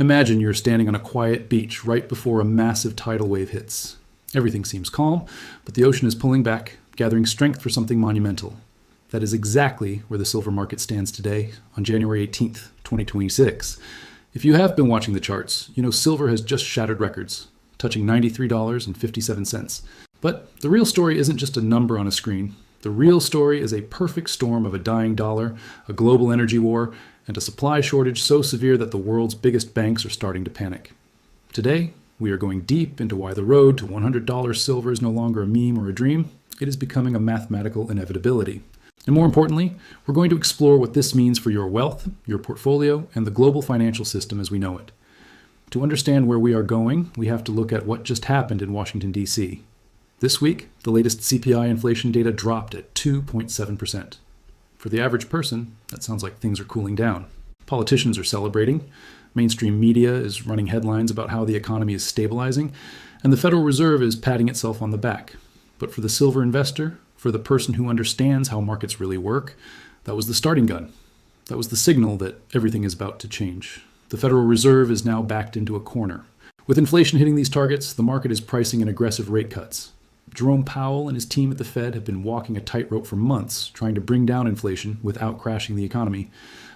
Imagine you're standing on a quiet beach right before a massive tidal wave hits. Everything seems calm, but the ocean is pulling back, gathering strength for something monumental. That is exactly where the silver market stands today on January 18th, 2026. If you have been watching the charts, you know silver has just shattered records, touching $93.57. But the real story isn't just a number on a screen. The real story is a perfect storm of a dying dollar, a global energy war, and a supply shortage so severe that the world's biggest banks are starting to panic. Today, we are going deep into why the road to $100 silver is no longer a meme or a dream. It is becoming a mathematical inevitability. And more importantly, we're going to explore what this means for your wealth, your portfolio, and the global financial system as we know it. To understand where we are going, we have to look at what just happened in Washington, D.C. This week, the latest CPI inflation data dropped at 2.7%. For the average person, that sounds like things are cooling down. Politicians are celebrating. Mainstream media is running headlines about how the economy is stabilizing, and the Federal Reserve is patting itself on the back. But for the silver investor, for the person who understands how markets really work, that was the starting gun. That was the signal that everything is about to change. The Federal Reserve is now backed into a corner. With inflation hitting these targets, the market is pricing in aggressive rate cuts. Jerome Powell and his team at the Fed have been walking a tightrope for months, trying to bring down inflation without crashing the economy.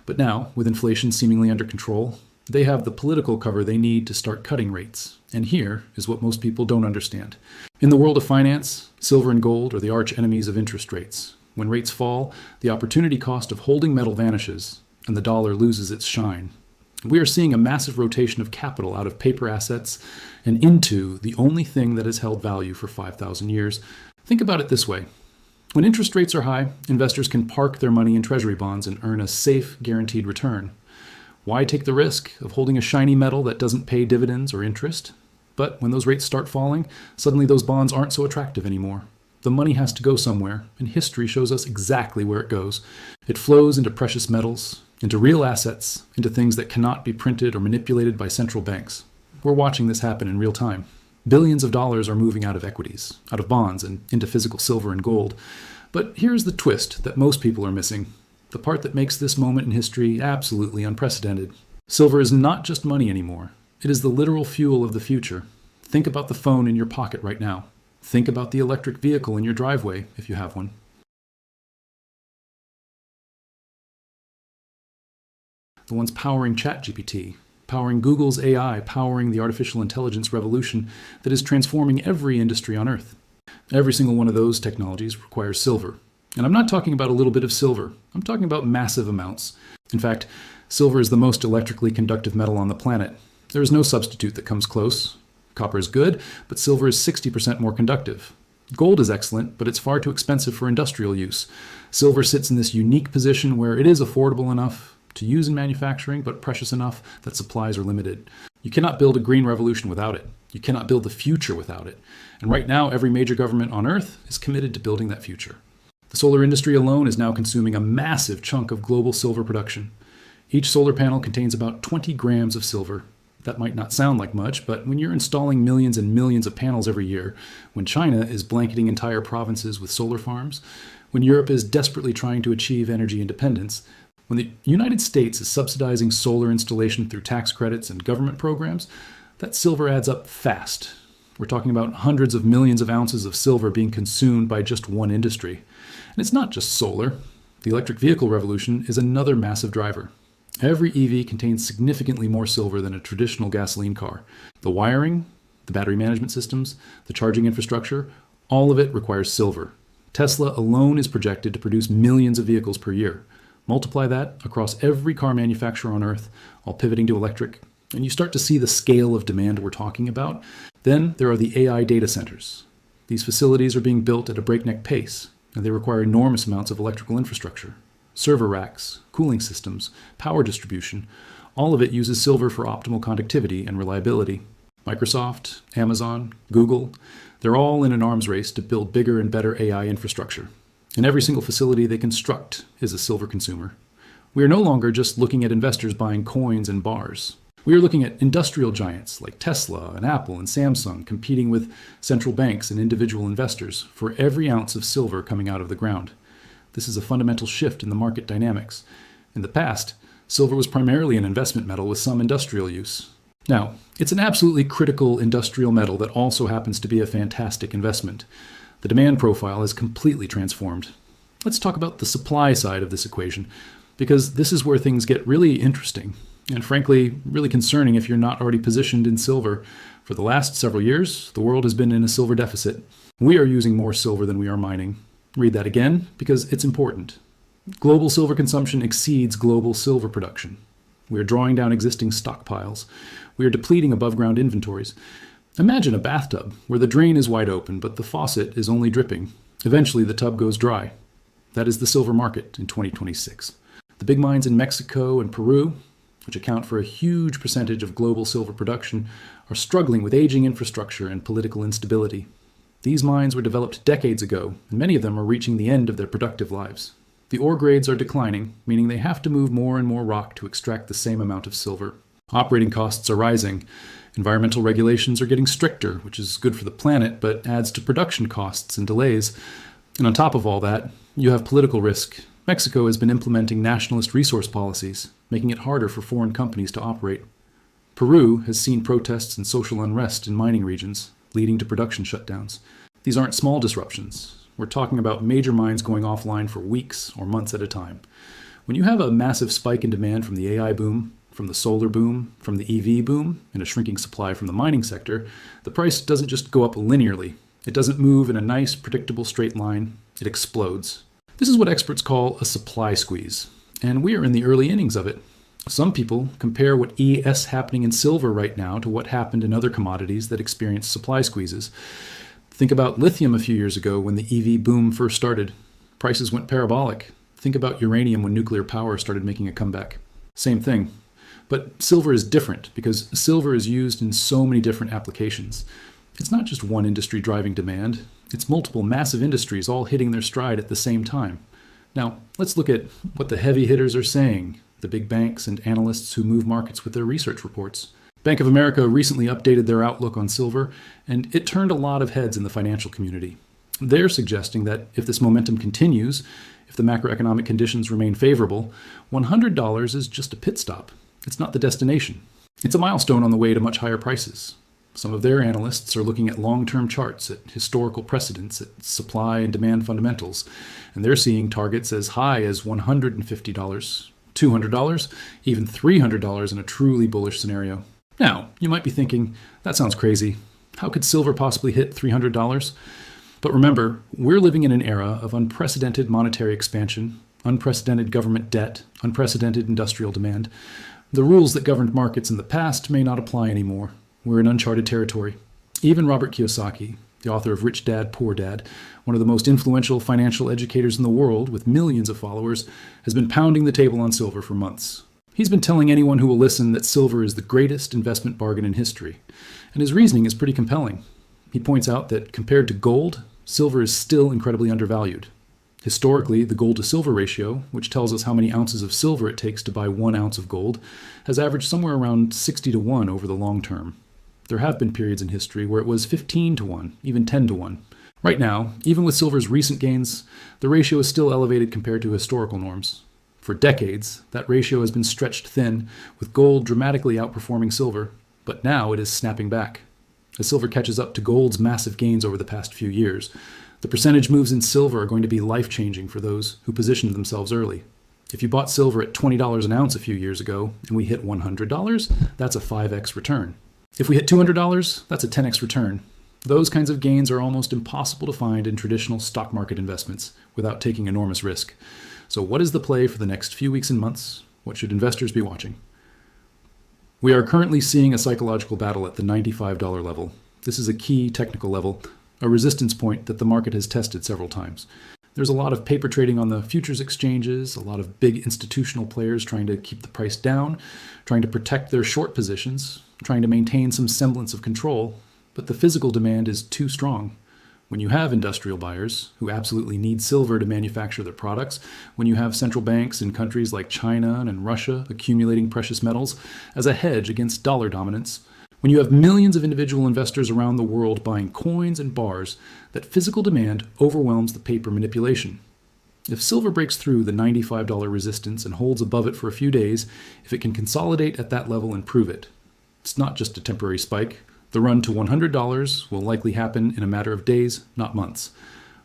But now, with inflation seemingly under control, they have the political cover they need to start cutting rates. And here is what most people don't understand. In the world of finance, silver and gold are the arch enemies of interest rates. When rates fall, the opportunity cost of holding metal vanishes, and the dollar loses its shine. We are seeing a massive rotation of capital out of paper assets and into the only thing that has held value for 5,000 years. Think about it this way. When interest rates are high, investors can park their money in treasury bonds and earn a safe, guaranteed return. Why take the risk of holding a shiny metal that doesn't pay dividends or interest? But when those rates start falling, suddenly those bonds aren't so attractive anymore. The money has to go somewhere, and history shows us exactly where it goes. It flows into precious metals, into real assets, into things that cannot be printed or manipulated by central banks. We're watching this happen in real time. Billions of dollars are moving out of equities, out of bonds, and into physical silver and gold. But here's the twist that most people are missing. The part that makes this moment in history absolutely unprecedented. Silver is not just money anymore. It is the literal fuel of the future. Think about the phone in your pocket right now. Think about the electric vehicle in your driveway, if you have one. The ones powering ChatGPT, powering Google's AI, powering the artificial intelligence revolution that is transforming every industry on Earth. Every single one of those technologies requires silver. And I'm not talking about a little bit of silver. I'm talking about massive amounts. In fact, silver is the most electrically conductive metal on the planet. There is no substitute that comes close. Copper is good, but silver is 60% more conductive. Gold is excellent, but it's far too expensive for industrial use. Silver sits in this unique position where it is affordable enough to use in manufacturing, but precious enough that supplies are limited. You cannot build a green revolution without it. You cannot build the future without it. And right now, every major government on Earth is committed to building that future. The solar industry alone is now consuming a massive chunk of global silver production. Each solar panel contains about 20 grams of silver. That might not sound like much, but when you're installing millions and millions of panels every year, when China is blanketing entire provinces with solar farms, when Europe is desperately trying to achieve energy independence, when the United States is subsidizing solar installation through tax credits and government programs, that silver adds up fast. We're talking about hundreds of millions of ounces of silver being consumed by just one industry. And it's not just solar. The electric vehicle revolution is another massive driver. Every EV contains significantly more silver than a traditional gasoline car. The wiring, the battery management systems, the charging infrastructure, all of it requires silver. Tesla alone is projected to produce millions of vehicles per year. Multiply that across every car manufacturer on Earth, all pivoting to electric, and you start to see the scale of demand we're talking about. Then there are the AI data centers. These facilities are being built at a breakneck pace, and they require enormous amounts of electrical infrastructure. Server racks, cooling systems, power distribution, all of it uses silver for optimal conductivity and reliability. Microsoft, Amazon, Google, they're all in an arms race to build bigger and better AI infrastructure. And every single facility they construct is a silver consumer. We are no longer just looking at investors buying coins and bars. We are looking at industrial giants like Tesla and Apple and Samsung competing with central banks and individual investors for every ounce of silver coming out of the ground. This is a fundamental shift in the market dynamics. In the past, silver was primarily an investment metal with some industrial use. Now, it's an absolutely critical industrial metal that also happens to be a fantastic investment. The demand profile has completely transformed. Let's talk about the supply side of this equation, because this is where things get really interesting, and frankly, really concerning if you're not already positioned in silver. For the last several years, the world has been in a silver deficit. We are using more silver than we are mining. Read that again, because it's important. Global silver consumption exceeds global silver production. We are drawing down existing stockpiles. We are depleting above-ground inventories. Imagine a bathtub where the drain is wide open, but the faucet is only dripping. Eventually, the tub goes dry. That is the silver market in 2026. The big mines in Mexico and Peru, which account for a huge percentage of global silver production, are struggling with aging infrastructure and political instability. These mines were developed decades ago, and many of them are reaching the end of their productive lives. The ore grades are declining, meaning they have to move more and more rock to extract the same amount of silver. Operating costs are rising. Environmental regulations are getting stricter, which is good for the planet, but adds to production costs and delays. And on top of all that, you have political risk. Mexico has been implementing nationalist resource policies, making it harder for foreign companies to operate. Peru has seen protests and social unrest in mining regions, leading to production shutdowns. These aren't small disruptions. We're talking about major mines going offline for weeks or months at a time. When you have a massive spike in demand from the AI boom, from the solar boom, from the EV boom, and a shrinking supply from the mining sector, the price doesn't just go up linearly. It doesn't move in a nice, predictable straight line. It explodes. This is what experts call a supply squeeze, and we are in the early innings of it. Some people compare what is happening in silver right now to what happened in other commodities that experienced supply squeezes. Think about lithium a few years ago when the EV boom first started. Prices went parabolic. Think about uranium when nuclear power started making a comeback. Same thing. But silver is different because silver is used in so many different applications. It's not just one industry driving demand. It's multiple massive industries all hitting their stride at the same time. Now, let's look at what the heavy hitters are saying, the big banks and analysts who move markets with their research reports. Bank of America recently updated their outlook on silver, and it turned a lot of heads in the financial community. They're suggesting that if this momentum continues, if the macroeconomic conditions remain favorable, $100 is just a pit stop. It's not the destination. It's a milestone on the way to much higher prices. Some of their analysts are looking at long-term charts, at historical precedents, at supply and demand fundamentals, and they're seeing targets as high as $150, $200, even $300 in a truly bullish scenario. Now, you might be thinking, that sounds crazy. How could silver possibly hit $300? But remember, we're living in an era of unprecedented monetary expansion, unprecedented government debt, unprecedented industrial demand. The rules that governed markets in the past may not apply anymore. We're in uncharted territory. Even Robert Kiyosaki, the author of Rich Dad, Poor Dad, one of the most influential financial educators in the world with millions of followers, has been pounding the table on silver for months. He's been telling anyone who will listen that silver is the greatest investment bargain in history, and his reasoning is pretty compelling. He points out that compared to gold, silver is still incredibly undervalued. Historically, the gold to silver ratio, which tells us how many ounces of silver it takes to buy 1 ounce of gold, has averaged somewhere around 60 to 1 over the long term. There have been periods in history where it was 15 to 1, even 10 to 1. Right now, even with silver's recent gains, the ratio is still elevated compared to historical norms. For decades, that ratio has been stretched thin, with gold dramatically outperforming silver, but now it is snapping back. As silver catches up to gold's massive gains over the past few years, the percentage moves in silver are going to be life-changing for those who positioned themselves early. If you bought silver at $20 an ounce a few years ago and we hit $100, that's a 5x return. If we hit $200, that's a 10x return. Those kinds of gains are almost impossible to find in traditional stock market investments without taking enormous risk. So what is the play for the next few weeks and months? What should investors be watching? We are currently seeing a psychological battle at the $95 level. This is a key technical level, a resistance point that the market has tested several times. There's a lot of paper trading on the futures exchanges, a lot of big institutional players trying to keep the price down, trying to protect their short positions, trying to maintain some semblance of control, but the physical demand is too strong. When you have industrial buyers who absolutely need silver to manufacture their products, when you have central banks in countries like China and Russia accumulating precious metals as a hedge against dollar dominance, when you have millions of individual investors around the world buying coins and bars, that physical demand overwhelms the paper manipulation. If silver breaks through the $95 resistance and holds above it for a few days, if it can consolidate at that level and prove it, It's not just a temporary spike. The run to $100 will likely happen in a matter of days, not months.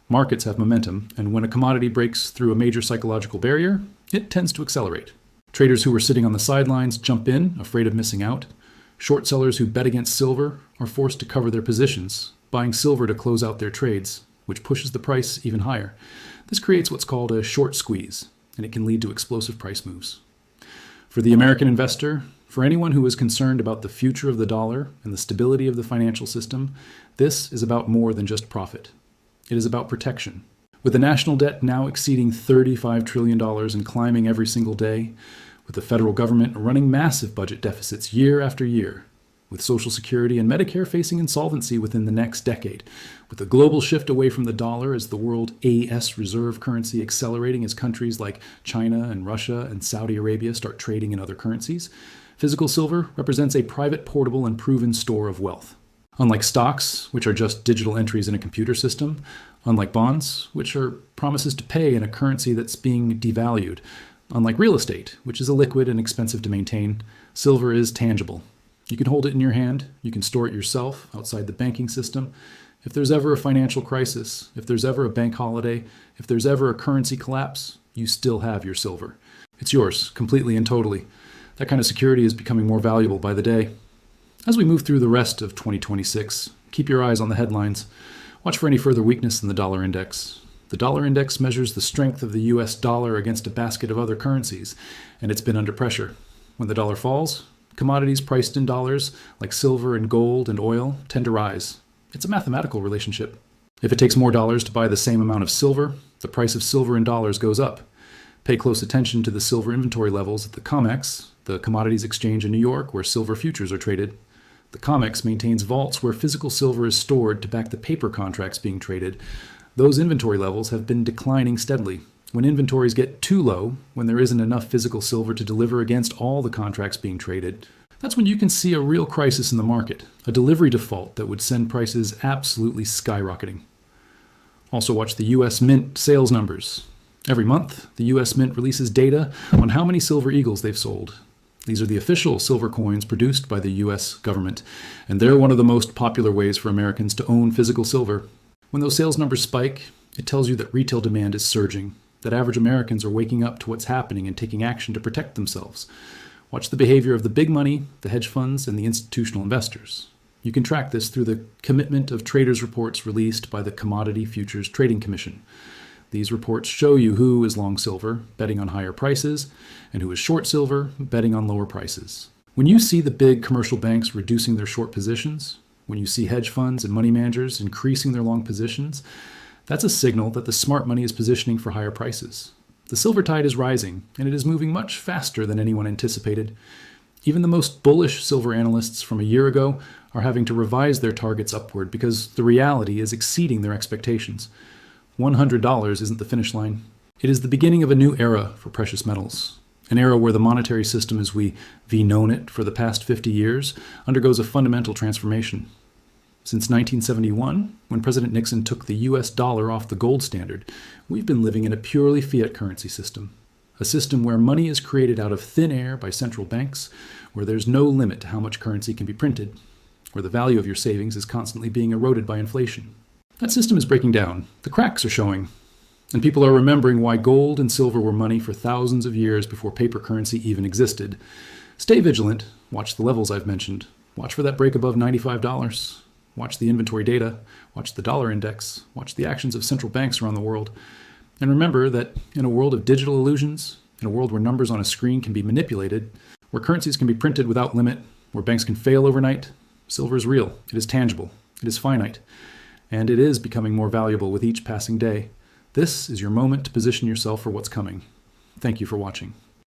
Markets have momentum, and when a commodity breaks through a major psychological barrier, it tends to accelerate. Traders who were sitting on the sidelines jump in, afraid of missing out. Short sellers who bet against silver are forced to cover their positions, buying silver to close out their trades, which pushes the price even higher. This creates what's called a short squeeze, and it can lead to explosive price moves. For the American investor, for anyone who is concerned about the future of the dollar and the stability of the financial system, this is about more than just profit. It is about protection. With the national debt now exceeding $35 trillion and climbing every single day, with the federal government running massive budget deficits year after year, with Social Security and Medicare facing insolvency within the next decade, with the global shift away from the dollar as the world AS reserve currency accelerating as countries like China and Russia and Saudi Arabia start trading in other currencies, physical silver represents a private, portable, and proven store of wealth. Unlike stocks, which are just digital entries in a computer system, unlike bonds, which are promises to pay in a currency that's being devalued, unlike real estate, which is illiquid and expensive to maintain, silver is tangible. You can hold it in your hand, you can store it yourself outside the banking system. If there's ever a financial crisis, if there's ever a bank holiday, if there's ever a currency collapse, you still have your silver. It's yours, completely and totally. That kind of security is becoming more valuable by the day. As we move through the rest of 2026, keep your eyes on the headlines. Watch for any further weakness in the dollar index. The dollar index measures the strength of the US dollar against a basket of other currencies, and it's been under pressure. When the dollar falls, commodities priced in dollars, like silver and gold and oil, tend to rise. It's a mathematical relationship. If it takes more dollars to buy the same amount of silver, the price of silver in dollars goes up. Pay close attention to the silver inventory levels at the COMEX, the commodities exchange in New York, where silver futures are traded. The COMEX maintains vaults where physical silver is stored to back the paper contracts being traded. Those inventory levels have been declining steadily. When inventories get too low, when there isn't enough physical silver to deliver against all the contracts being traded, that's when you can see a real crisis in the market, a delivery default that would send prices absolutely skyrocketing. Also watch the US Mint sales numbers. Every month, the US Mint releases data on how many silver eagles they've sold. These are the official silver coins produced by the US government, and they're one of the most popular ways for Americans to own physical silver. When those sales numbers spike, it tells you that retail demand is surging, that average Americans are waking up to what's happening and taking action to protect themselves. Watch the behavior of the big money, the hedge funds, and the institutional investors. You can track this through the commitment of traders reports released by the Commodity Futures Trading Commission. These reports show you who is long silver, betting on higher prices, and who is short silver, betting on lower prices. When you see the big commercial banks reducing their short positions, when you see hedge funds and money managers increasing their long positions, that's a signal that the smart money is positioning for higher prices. The silver tide is rising, and it is moving much faster than anyone anticipated. Even the most bullish silver analysts from a year ago are having to revise their targets upward because the reality is exceeding their expectations. $100 isn't the finish line. It is the beginning of a new era for precious metals, an era where the monetary system as we've known it for the past 50 years undergoes a fundamental transformation. Since 1971, when President Nixon took the US dollar off the gold standard, we've been living in a purely fiat currency system, a system where money is created out of thin air by central banks, where there's no limit to how much currency can be printed, where the value of your savings is constantly being eroded by inflation. That system is breaking down. The cracks are showing. And people are remembering why gold and silver were money for thousands of years before paper currency even existed. Stay vigilant. Watch the levels I've mentioned. Watch for that break above $95. Watch the inventory data. Watch the dollar index. Watch the actions of central banks around the world. And remember that in a world of digital illusions, in a world where numbers on a screen can be manipulated, where currencies can be printed without limit, where banks can fail overnight, silver is real. It is tangible. It is finite. And it is becoming more valuable with each passing day. This is your moment to position yourself for what's coming. Thank you for watching.